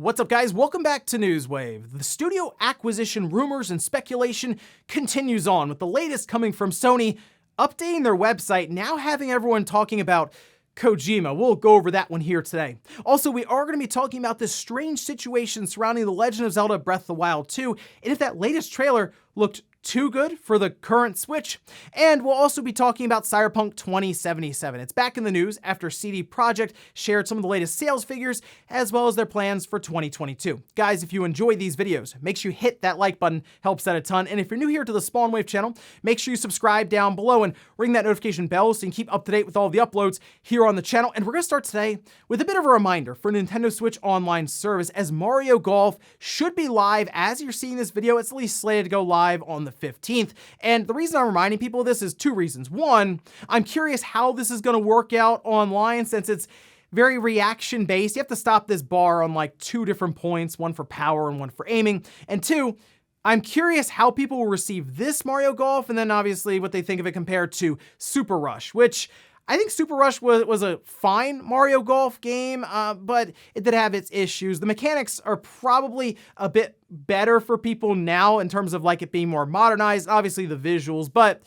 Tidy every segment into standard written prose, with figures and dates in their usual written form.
What's up, guys? Welcome back to Newswave. The studio acquisition rumors and speculation continues on, with the latest coming from Sony updating their website, now having everyone talking about Kojima. We'll go over that one here today. Also, we are going to be talking about this strange situation surrounding The Legend of Zelda Breath of the Wild 2, and if that latest trailer looked too good for the current Switch. And we'll also be talking about Cyberpunk 2077. It's back in the news after CD Projekt shared some of the latest sales figures, as well as their plans for 2022. Guys, if you enjoy these videos, make sure you hit that like button, helps out a ton. And if you're new here to the Spawnwave channel, make sure you subscribe down below and ring that notification bell so you can keep up to date with all the uploads here on the channel. And we're gonna start today with a bit of a reminder for Nintendo Switch Online service, as Mario Golf should be live as you're seeing this video. It's at least slated to go live on the 15th. And the reason I'm reminding people of this is two reasons. One, I'm curious how this is going to work out online, since it's very reaction based. You have to stop this bar on like two different points, one for power and one for aiming. And two, I'm curious how people will receive this Mario Golf, and then obviously what they think of it compared to Super Rush, which I think Super Rush was a fine Mario Golf game, but it did have its issues. The mechanics are probably a bit better for people now in terms of like it being more modernized, obviously the visuals, but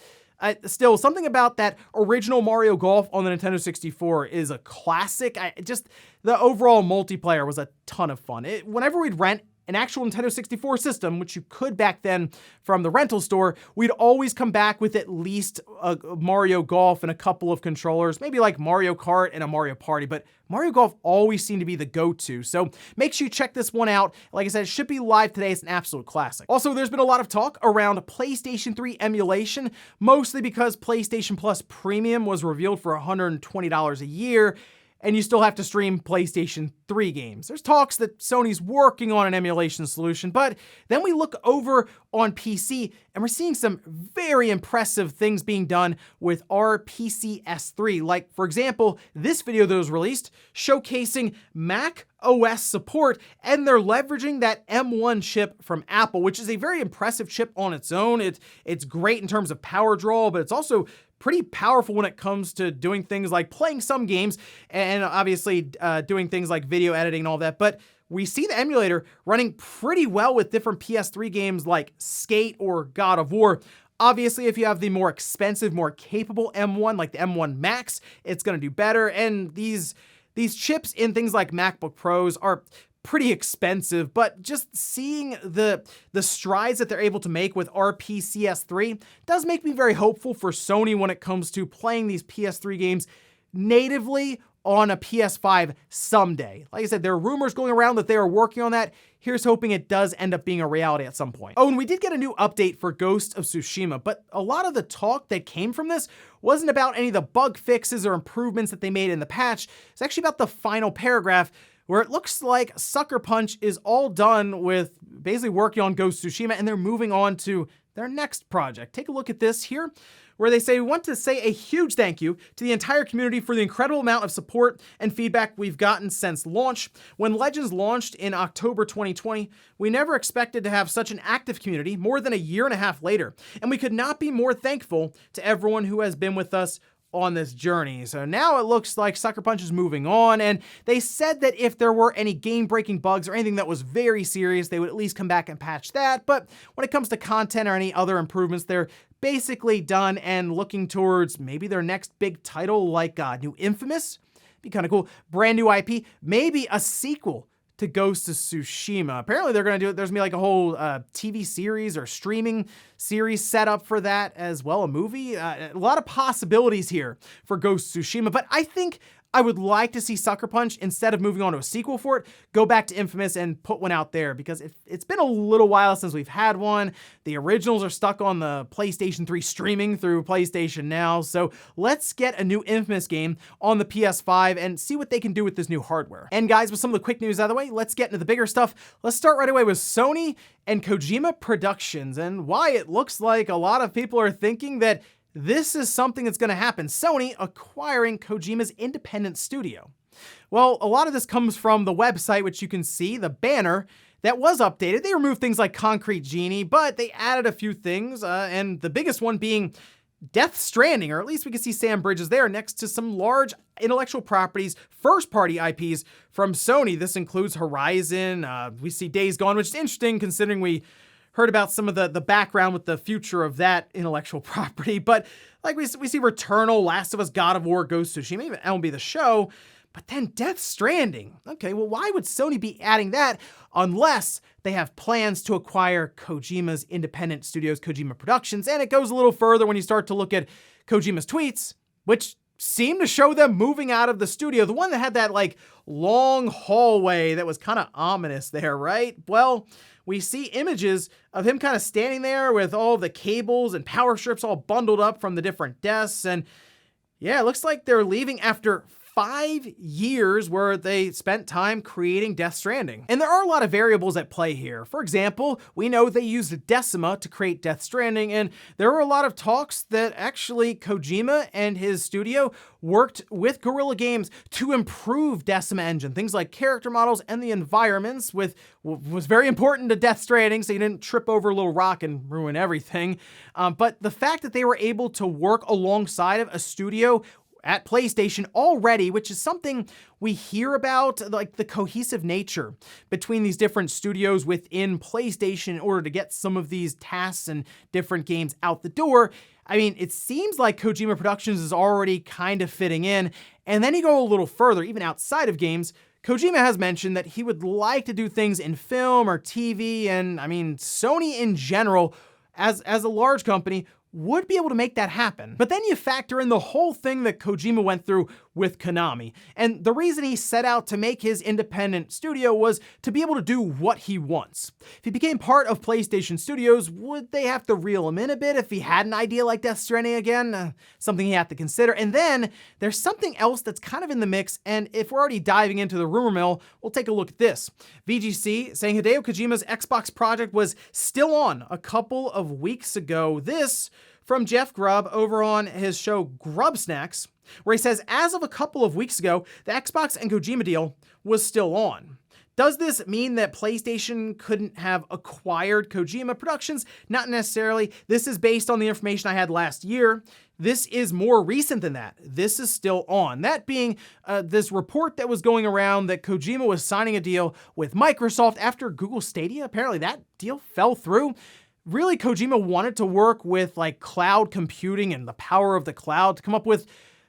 still something about that original Mario Golf on the Nintendo 64 is a classic. The overall multiplayer was a ton of fun. Whenever we'd rent an actual Nintendo 64 system, which you could back then from the rental store, we'd always come back with at least a Mario Golf and a couple of controllers, maybe like Mario Kart and a Mario Party, but Mario Golf always seemed to be the go-to. So make sure you check this one out. Like I said, it should be live today. It's an absolute classic. Also, there's been a lot of talk around PlayStation 3 emulation, mostly because PlayStation Plus Premium was revealed for $120 a year, and you still have to stream PlayStation 3 games. There's talks that Sony's working on an emulation solution, but then we look over on PC and we're seeing some very impressive things being done with RPCS3. Like, for example, this video that was released showcasing Mac OS support, and they're leveraging that M1 chip from Apple, which is a very impressive chip on its own. It's great in terms of power draw, but it's also pretty powerful when it comes to doing things like playing some games and obviously doing things like video editing and all that. But we see the emulator running pretty well with different PS3 games like Skate or God of War. Obviously, if you have the more expensive, more capable M1, like the M1 Max, it's going to do better. And these chips in things like MacBook Pros are pretty expensive, but just seeing the strides that they're able to make with RPCS3 does make me very hopeful for Sony when it comes to playing these PS3 games natively on a PS5 someday. Like I said, there are rumors going around that they are working on that. Here's hoping it does end up being a reality at some point. Oh, and we did get a new update for Ghost of Tsushima, but a lot of the talk that came from this wasn't about any of the bug fixes or improvements that they made in the patch. It's actually about the final paragraph, where it looks like Sucker Punch is all done with basically working on Ghost of Tsushima, and they're moving on to their next project. Take a look at this here, where they say, "We want to say a huge thank you to the entire community for the incredible amount of support and feedback we've gotten since launch. When Legends launched in October 2020, we never expected to have such an active community more than a year and a half later, and we could not be more thankful to everyone who has been with us on this journey." So now it looks like Sucker Punch is moving on, and they said that if there were any game-breaking bugs or anything that was very serious, they would at least come back and patch that. But when it comes to content or any other improvements, they're basically done and looking towards maybe their next big title, like new Infamous. Be kind of cool. Brand new IP, maybe a sequel to Ghost of Tsushima. Apparently they're going to do it. There's going to be like a whole TV series or streaming series set up for that as well, a movie. A lot of possibilities here for Ghost of Tsushima, but I think I would like to see Sucker Punch, instead of moving on to a sequel for it, go back to Infamous and put one out there, because it's been a little while since we've had one. The originals are stuck on the PlayStation 3 streaming through PlayStation Now, so let's get a new Infamous game on the PS5 and see what they can do with this new hardware. And guys, with some of the quick news out of the way, let's get into the bigger stuff. Let's start right away with Sony and Kojima Productions, and why it looks like a lot of people are thinking that this is something that's going to happen. Sony acquiring Kojima's independent studio. Well, a lot of this comes from the website, which you can see, the banner that was updated. They removed things like Concrete Genie, but they added a few things, and the biggest one being Death Stranding, or at least we can see Sam Bridges there next to some large intellectual properties, first-party IPs from Sony. This includes Horizon. We see Days Gone, which is interesting considering we heard about some of the background with the future of that intellectual property. But like we see Returnal, Last of Us, God of War, Ghost of Tsushima, even MLB The Show. But then Death Stranding. Okay, well, why would Sony be adding that unless they have plans to acquire Kojima's independent studios, Kojima Productions? And it goes a little further when you start to look at Kojima's tweets, which seem to show them moving out of the studio. The one that had that like long hallway that was kind of ominous there, right? Well, we see images of him kind of standing there with all the cables and power strips all bundled up from the different desks. And yeah, it looks like they're leaving after 5 years where they spent time creating Death Stranding. And there are a lot of variables at play here. For example, we know they used Decima to create Death Stranding, and there were a lot of talks that actually Kojima and his studio worked with Guerrilla Games to improve Decima engine. Things like character models and the environments was very important to Death Stranding, so you didn't trip over a little rock and ruin everything. But the fact that they were able to work alongside of a studio at PlayStation already, which is something we hear about, like the cohesive nature between these different studios within PlayStation in order to get some of these tasks and different games out the door. I mean, it seems like Kojima Productions is already kind of fitting in. And then you go a little further, even outside of games, Kojima has mentioned that he would like to do things in film or TV, and I mean, Sony in general, as a large company, would be able to make that happen. But then you factor in the whole thing that Kojima went through with Konami. And the reason he set out to make his independent studio was to be able to do what he wants. If he became part of PlayStation Studios, would they have to reel him in a bit if he had an idea like Death Stranding again? Something he had to consider. And then there's something else that's kind of in the mix, and if we're already diving into the rumor mill, we'll take a look at this. VGC saying Hideo Kojima's Xbox project was still on a couple of weeks ago. This from Jeff Grubb over on his show Grub Snacks, where he says, as of a couple of weeks ago, the Xbox and Kojima deal was still on. Does this mean that PlayStation couldn't have acquired Kojima Productions? Not necessarily. This is based on the information I had last year. This is more recent than that. This is still on. That being this report that was going around that Kojima was signing a deal with Microsoft after Google Stadia. Apparently that deal fell through. Really, Kojima wanted to work with like cloud computing and the power of the cloud to come up with,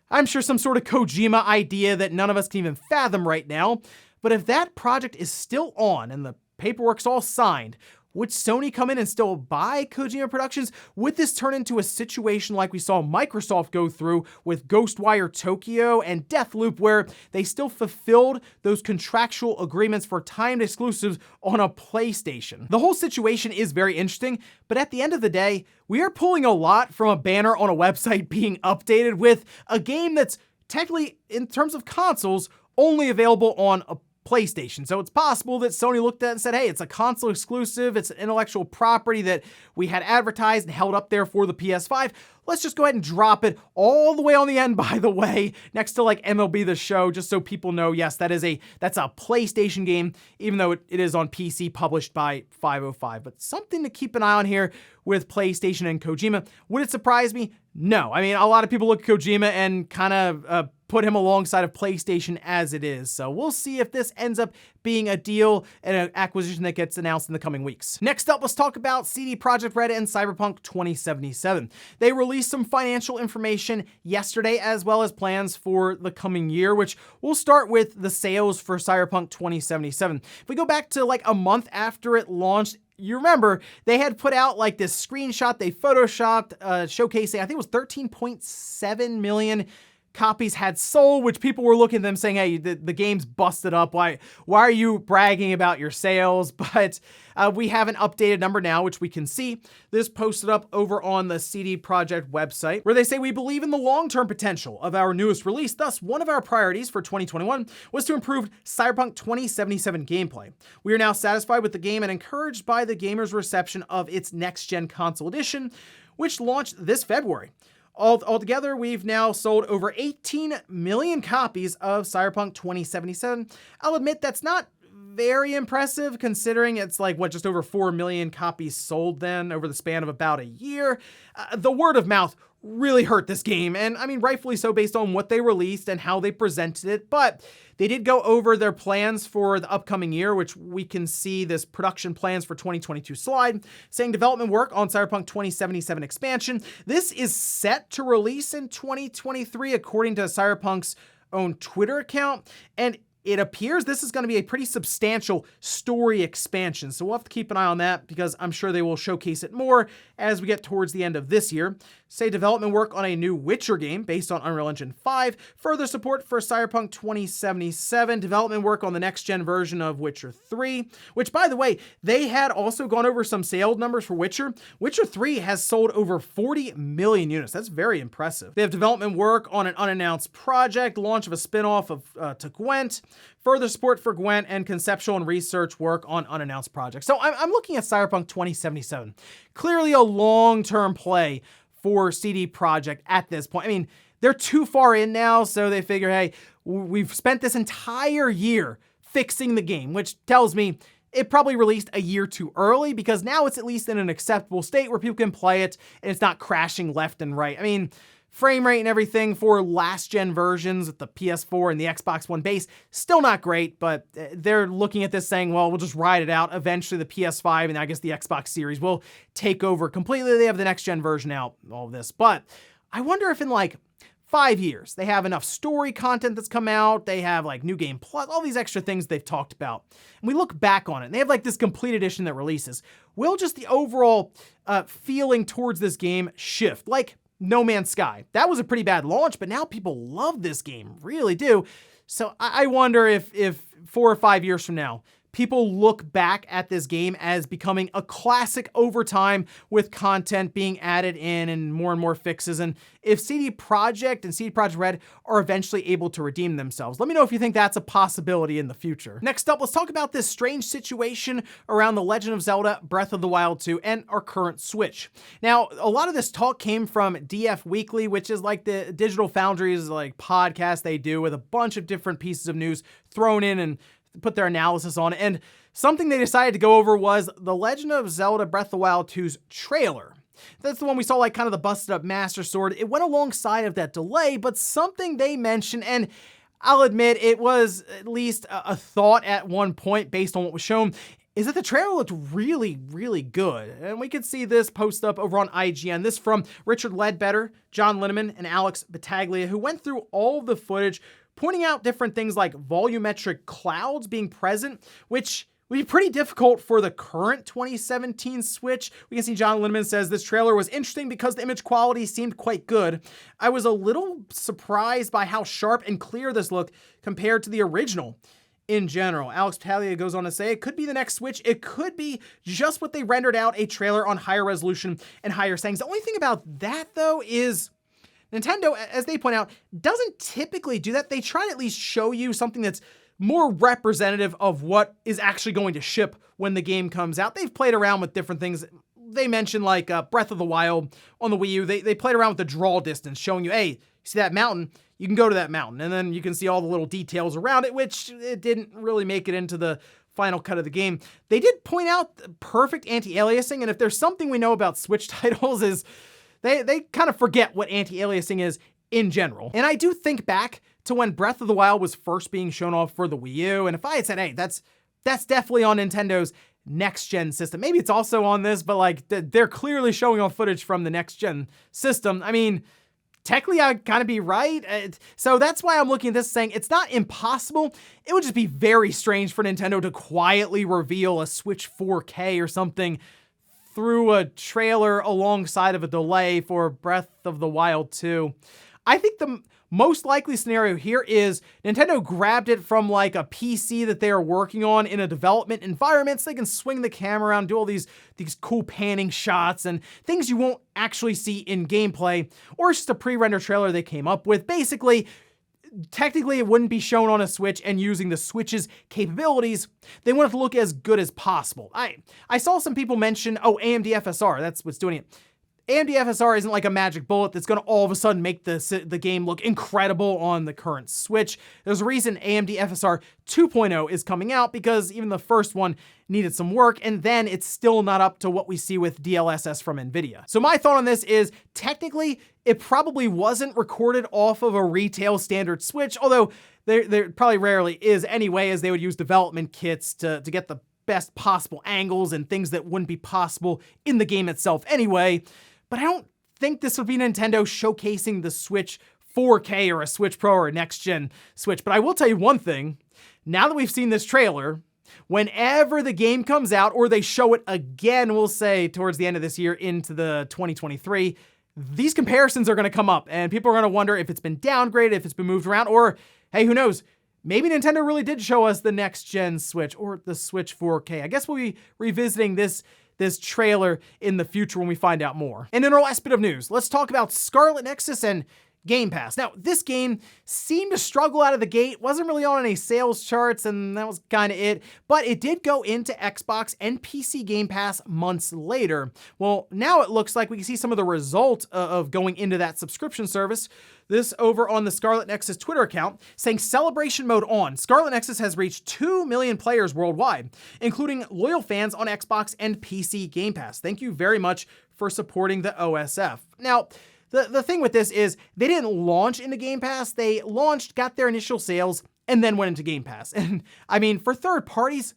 I'm sure, some sort of Kojima idea that none of us can even fathom right now. But if that project is still on and the paperwork's all signed, would Sony come in and still buy Kojima Productions? Would this turn into a situation like we saw Microsoft go through with Ghostwire Tokyo and Deathloop, where they still fulfilled those contractual agreements for timed exclusives on a PlayStation? The whole situation is very interesting, but at the end of the day, we are pulling a lot from a banner on a website being updated with a game that's technically, in terms of consoles, only available on a PlayStation. So it's possible that Sony looked at it and said, hey, it's a console exclusive, it's an intellectual property that we had advertised and held up there for the PS5. Let's just go ahead and drop it all the way on the end, by the way, next to like MLB The Show, just so people know, yes, that's a PlayStation game, even though it is on PC, published by 505. But something to keep an eye on here with PlayStation and Kojima. Would it surprise me? No. I mean, a lot of people look at Kojima and kind of put him alongside of PlayStation as it is. So we'll see if this ends up being a deal and an acquisition that gets announced in the coming weeks. Next up, let's talk about CD Projekt Red and Cyberpunk 2077. They released some financial information yesterday, as well as plans for the coming year, which we'll start with the sales for Cyberpunk 2077. If we go back to like a month after it launched, you remember they had put out like this screenshot they photoshopped showcasing, I think it was 13.7 million copies had sold, which people were looking at them saying, hey, the game's busted up. Why are you bragging about your sales? But we have an updated number now, which we can see. This posted up over on the CD Projekt website, where they say, we believe in the long-term potential of our newest release. Thus, one of our priorities for 2021 was to improve Cyberpunk 2077 gameplay. We are now satisfied with the game and encouraged by the gamers' reception of its next-gen console edition, which launched this February. Altogether, we've now sold over 18 million copies of Cyberpunk 2077. I'll admit that's not very impressive considering it's like, just over 4 million copies sold then over the span of about a year. The word of mouth really hurt this game, and I mean, rightfully so based on what they released and how they presented it, but they did go over their plans for the upcoming year, which we can see this production plans for 2022 slide, saying development work on Cyberpunk 2077 expansion. This is set to release in 2023, according to Cyberpunk's own Twitter account, and it appears this is going to be a pretty substantial story expansion, so we'll have to keep an eye on that because I'm sure they will showcase it more as we get towards the end of this year. Say development work on a new Witcher game based on Unreal Engine 5, further support for Cyberpunk 2077, development work on the next-gen version of Witcher 3, which, by the way, they had also gone over some sales numbers for Witcher. Witcher 3 has sold over 40 million units. That's very impressive. They have development work on an unannounced project, launch of a spin-off of to Gwent, further support for Gwent, and conceptual and research work on unannounced projects. So I'm looking at Cyberpunk 2077. Clearly a long-term play for CD Projekt at this point. I mean, they're too far in now, so they figure, hey, we've spent this entire year fixing the game, which tells me it probably released a year too early because now it's at least in an acceptable state where people can play it and it's not crashing left and right. I mean, frame rate and everything for last-gen versions with the PS4 and the Xbox One base, still not great, but they're looking at this saying, well, we'll just ride it out. Eventually the PS5 and I guess the Xbox Series will take over completely. They have the next-gen version out, all of this. But I wonder if in like 5 years, they have enough story content that's come out, they have like New Game Plus, all these extra things they've talked about. And we look back on it, and they have like this complete edition that releases. Will just the overall feeling towards this game shift? Like No Man's Sky. That was a pretty bad launch, but now people love this game, really do. So I wonder if 4 or 5 years from now, people look back at this game as becoming a classic over time with content being added in and more fixes. And if CD Projekt and CD Projekt Red are eventually able to redeem themselves. Let me know if you think that's a possibility in the future. Next up, let's talk about this strange situation around The Legend of Zelda Breath of the Wild 2 and our current Switch. Now, a lot of this talk came from DF Weekly, which is like the Digital Foundry's like podcast they do with a bunch of different pieces of news thrown in and put their analysis on it. And something they decided to go over was The Legend of Zelda Breath of the Wild 2's trailer. That's the one we saw, like kind of the busted up Master Sword. It went alongside of that delay, but something they mentioned, and I'll admit it was at least a thought at one point based on what was shown, is that the trailer looked really, really good. And we could see this post up over on IGN. This from Richard Ledbetter, John Linneman, and Alex Battaglia, who went through all of the footage, pointing out different things like volumetric clouds being present, which would be pretty difficult for the current 2017 Switch. We can see John Linneman says this trailer was interesting because the image quality seemed quite good. I was a little surprised by how sharp and clear this looked compared to the original in general. Alex Battaglia goes on to say, it could be the next Switch. It could be just what they rendered out, a trailer on higher resolution and higher settings. The only thing about that, though, is Nintendo, as they point out, doesn't typically do that. They try to at least show you something that's more representative of what is actually going to ship when the game comes out. They've played around with different things. They mentioned like Breath of the Wild on the Wii U. They played around with the draw distance, showing you, hey, see that mountain? You can go to that mountain. And then you can see all the little details around it, which it didn't really make it into the final cut of the game. They did point out perfect anti-aliasing, and if there's something we know about Switch titles is they kind of forget what anti-aliasing is in general. And I do think back to when Breath of the Wild was first being shown off for the Wii U, and if I had said, hey, that's definitely on Nintendo's next-gen system. Maybe it's also on this, but like they're clearly showing off footage from the next-gen system. I mean, technically I'd kind of be right. So that's why I'm looking at this saying it's not impossible. It would just be very strange for Nintendo to quietly reveal a Switch 4K or something through a trailer alongside of a delay for Breath of the Wild 2. I think the most likely scenario here is Nintendo grabbed it from like a PC that they are working on in a development environment so they can swing the camera around, do all these cool panning shots and things you won't actually see in gameplay, or it's just a pre-render trailer they came up with. Basically, technically it wouldn't be shown on a Switch, and using the Switch's capabilities, they want it to look as good as possible. I saw some people mention, oh, AMD FSR, that's what's doing it. AMD FSR isn't like a magic bullet that's going to all of a sudden make the game look incredible on the current Switch. There's a reason AMD FSR 2.0 is coming out, because even the first one needed some work, and then it's still not up to what we see with DLSS from NVIDIA. So my thought on this is, technically, it probably wasn't recorded off of a retail standard Switch, although there probably rarely is anyway, as they would use development kits to get the best possible angles and things that wouldn't be possible in the game itself anyway. But I don't think this would be Nintendo showcasing the Switch 4K or a Switch Pro or a next-gen Switch. But I will tell you one thing, now that we've seen this trailer, whenever the game comes out, or they show it again, we'll say towards the end of this year into the 2023, these comparisons are going to come up, and people are going to wonder if it's been downgraded, if it's been moved around, or, hey, who knows, maybe Nintendo really did show us the next-gen Switch or the Switch 4K. I guess we'll be revisiting this trailer in the future when we find out more. And in our last bit of news, let's talk about Scarlet Nexus and Game Pass. Now, this game seemed to struggle out of the gate, wasn't really on any sales charts, and that was kind of it, but it did go into Xbox and PC Game Pass months later. Well, now it looks like we can see some of the result of going into that subscription service. This over on the Scarlet Nexus Twitter account, saying celebration mode on. Scarlet Nexus has reached 2 million players worldwide, including loyal fans on Xbox and PC Game Pass. Thank you very much for supporting the OSF. Now, the thing with this is they didn't launch into Game Pass. They launched, got their initial sales, and then went into Game Pass. And I mean, for third parties,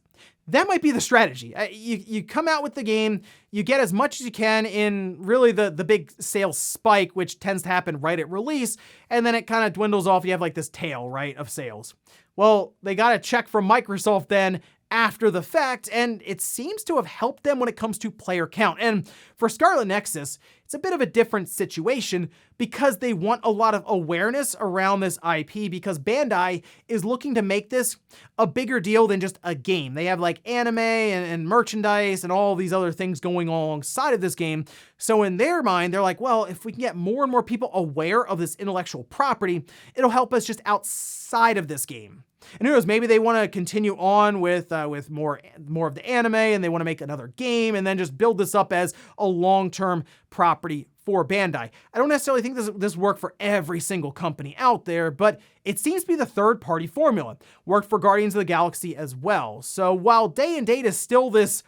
that might be the strategy. You come out with the game, you get as much as you can in really the big sales spike, which tends to happen right at release, and then it kind of dwindles off. You have like this tail, right, of sales. Well, they got a check from Microsoft then after the fact, and it seems to have helped them when it comes to player count. And for Scarlet Nexus, it's a bit of a different situation because they want a lot of awareness around this IP, because Bandai is looking to make this a bigger deal than just a game. They have like anime and merchandise and all these other things going alongside of this game. So in their mind, they're like, well, if we can get more and more people aware of this intellectual property, it'll help us just outside of this game. And who knows, maybe they want to continue on with more of the anime, and they want to make another game and then just build this up as a long-term property for Bandai. I don't necessarily think this worked for every single company out there, but it seems to be the third-party formula. Worked for Guardians of the Galaxy as well. So while day and date is still this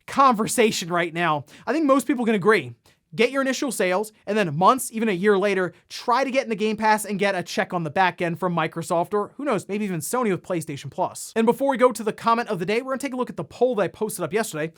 conversation right now, I think most people can agree. Get your initial sales, and then months, even a year later, try to get in the Game Pass and get a check on the back end from Microsoft, or who knows, maybe even Sony with PlayStation Plus. And before we go to the comment of the day, we're gonna take a look at the poll that I posted up yesterday,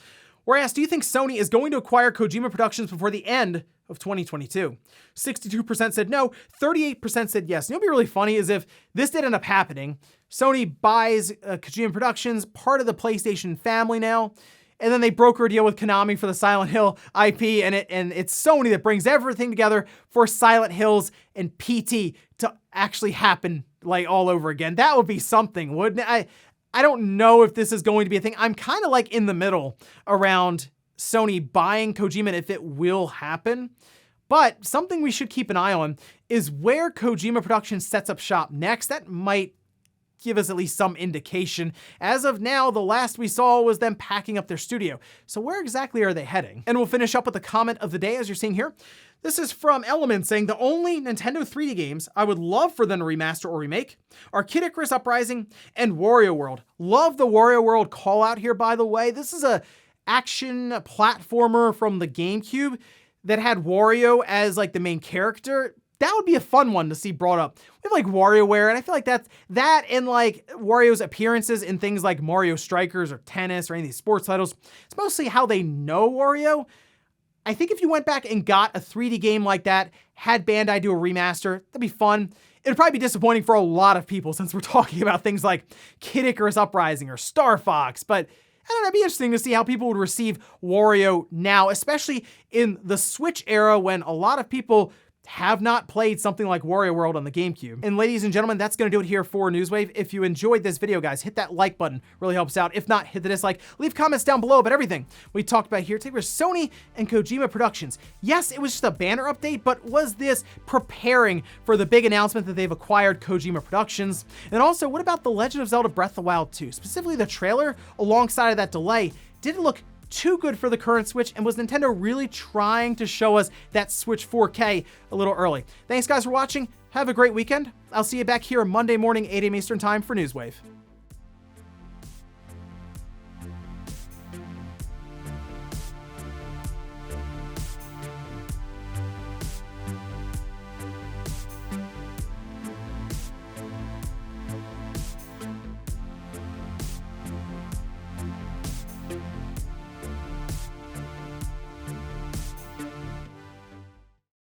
where I asked, do you think Sony is going to acquire Kojima Productions before the end of 2022? 62% said no, 38% said yes. And it'll be really funny is if this did end up happening, Sony buys Kojima Productions, part of the PlayStation family now, and then they broker a deal with Konami for the Silent Hill IP, and it's Sony that brings everything together for Silent Hills and PT to actually happen like all over again. That would be something, wouldn't it? I don't know if this is going to be a thing. I'm kind of like in the middle around Sony buying Kojima and if it will happen. But something we should keep an eye on is where Kojima Productions sets up shop next. That might give us at least some indication. As of now, the last we saw was them packing up their studio. So where exactly are they heading? And we'll finish up with the comment of the day, as you're seeing here. This is from Element saying, the only Nintendo 3D games I would love for them to remaster or remake are Kid Icarus Uprising and Wario World. Love the Wario World call out here, by the way. This is a action platformer from the GameCube that had Wario as like the main character. That would be a fun one to see brought up. We have like WarioWare, and I feel like that and like Wario's appearances in things like Mario Strikers or tennis or any of these sports titles, it's mostly how they know Wario. I think if you went back and got a 3D game like that, had Bandai do a remaster, that'd be fun. It'd probably be disappointing for a lot of people since we're talking about things like Kid Icarus Uprising or Star Fox, but I don't know, it'd be interesting to see how people would receive Wario now, especially in the Switch era when a lot of people have not played something like Wario World on the GameCube. And ladies and gentlemen, that's gonna do it here for Newswave. If you enjoyed this video, guys, hit that like button, really helps out. If not, hit the dislike. Leave comments down below about everything we talked about here today with Sony and Kojima Productions. Yes, it was just a banner update, but was this preparing for the big announcement that they've acquired Kojima Productions? And also, what about The Legend of Zelda Breath of the Wild 2? Specifically the trailer alongside of that delay, did it look too good for the current Switch, and was Nintendo really trying to show us that Switch 4K a little early? Thanks guys for watching. Have a great weekend. I'll see you back here Monday morning, 8 a.m. Eastern Time for Newswave.